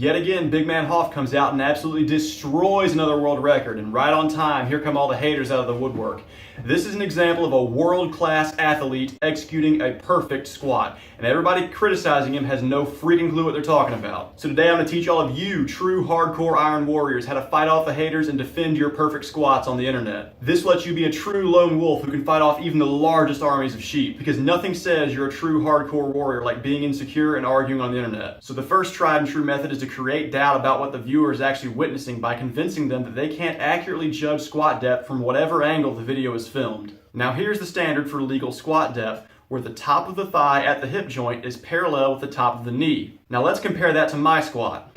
Yet again, Big Man Hoff comes out and absolutely destroys another world record, and right on time, here come all the haters out of the woodwork. This is an example of a world-class athlete executing a perfect squat, and everybody criticizing him has no freaking clue what they're talking about. So today I'm going to teach all of you true hardcore Iron Warriors how to fight off the haters and defend your perfect squats on the internet. This lets you be a true lone wolf who can fight off even the largest armies of sheep, because nothing says you're a true hardcore warrior like being insecure and arguing on the internet. So the first tried and true method is to create doubt about what the viewer is actually witnessing by convincing them that they can't accurately judge squat depth from whatever angle the video is filmed. Now here's the standard for legal squat depth, where the top of the thigh at the hip joint is parallel with the top of the knee. Now let's compare that to my squat.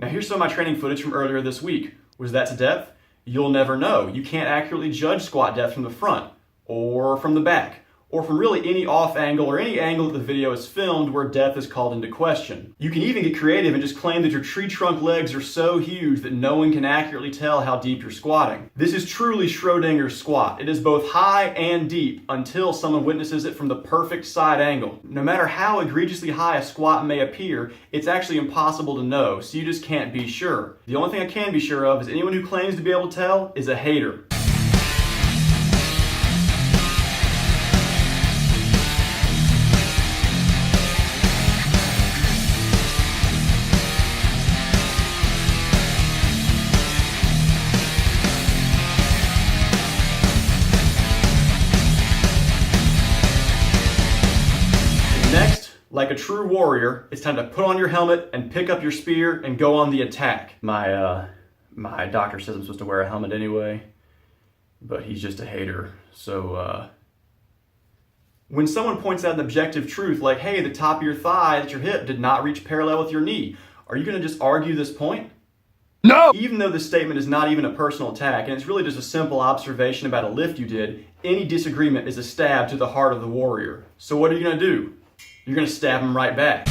Now here's some of my training footage from earlier this week. Was that to depth? You'll never know. You can't accurately judge squat depth from the front, or from the back, or from really any off angle or any angle that the video is filmed where depth is called into question. You can even get creative and just claim that your tree trunk legs are so huge that no one can accurately tell how deep you're squatting. This is truly Schrodinger's squat. It is both high and deep until someone witnesses it from the perfect side angle. No matter how egregiously high a squat may appear, it's actually impossible to know, so you just can't be sure. The only thing I can be sure of is anyone who claims to be able to tell is a hater. Next, like a true warrior, it's time to put on your helmet and pick up your spear and go on the attack. My doctor says I'm supposed to wear a helmet anyway, but he's just a hater. So, when someone points out an objective truth like, hey, the top of your thigh at your hip did not reach parallel with your knee, are you going to just argue this point? No! Even though this statement is not even a personal attack, and it's really just a simple observation about a lift you did, any disagreement is a stab to the heart of the warrior. So what are you going to do? You're going to stab him right back.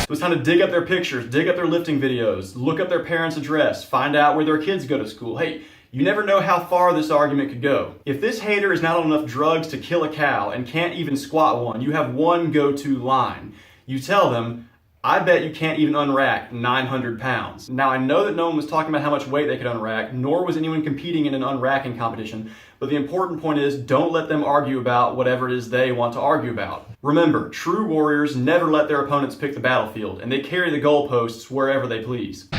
So it's time to dig up their pictures, dig up their lifting videos, look up their parents' address, find out where their kids go to school. Hey, you never know how far this argument could go. If this hater is not on enough drugs to kill a cow and can't even squat one, you have one go-to line. You tell them, I bet you can't even unrack 900 pounds. Now I know that no one was talking about how much weight they could unrack, nor was anyone competing in an unracking competition, but the important point is don't let them argue about whatever it is they want to argue about. Remember, true warriors never let their opponents pick the battlefield, and they carry the goalposts wherever they please.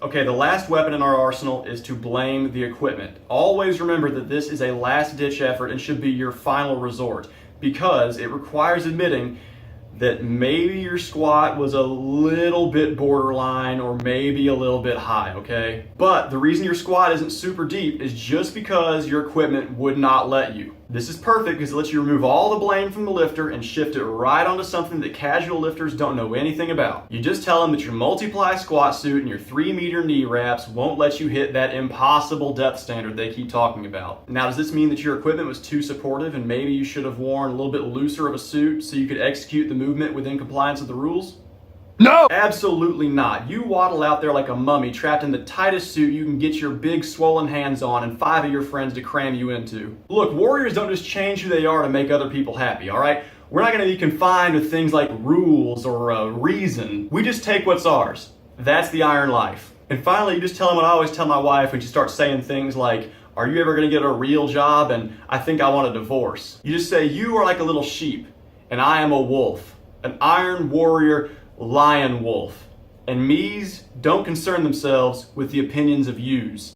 Okay, the last weapon in our arsenal is to blame the equipment. Always remember that this is a last-ditch effort and should be your final resort, because it requires admitting that maybe your squat was a little bit borderline or maybe a little bit high, okay? But the reason your squat isn't super deep is just because your equipment would not let you. This is perfect because it lets you remove all the blame from the lifter and shift it right onto something that casual lifters don't know anything about. You just tell them that your multi-ply squat suit and your 3-meter knee wraps won't let you hit that impossible depth standard they keep talking about. Now, does this mean that your equipment was too supportive and maybe you should have worn a little bit looser of a suit so you could execute the movement within compliance with the rules? No! Absolutely not. You waddle out there like a mummy trapped in the tightest suit you can get your big swollen hands on and 5 of your friends to cram you into. Look, warriors don't just change who they are to make other people happy, alright? We're not going to be confined to things like rules or reason. We just take what's ours. That's the iron life. And finally, you just tell them what I always tell my wife when she starts saying things like, are you ever going to get a real job? And I think I want a divorce. You just say, you are like a little sheep, and I am a wolf, an iron warrior, lion wolf. And me's don't concern themselves with the opinions of yous.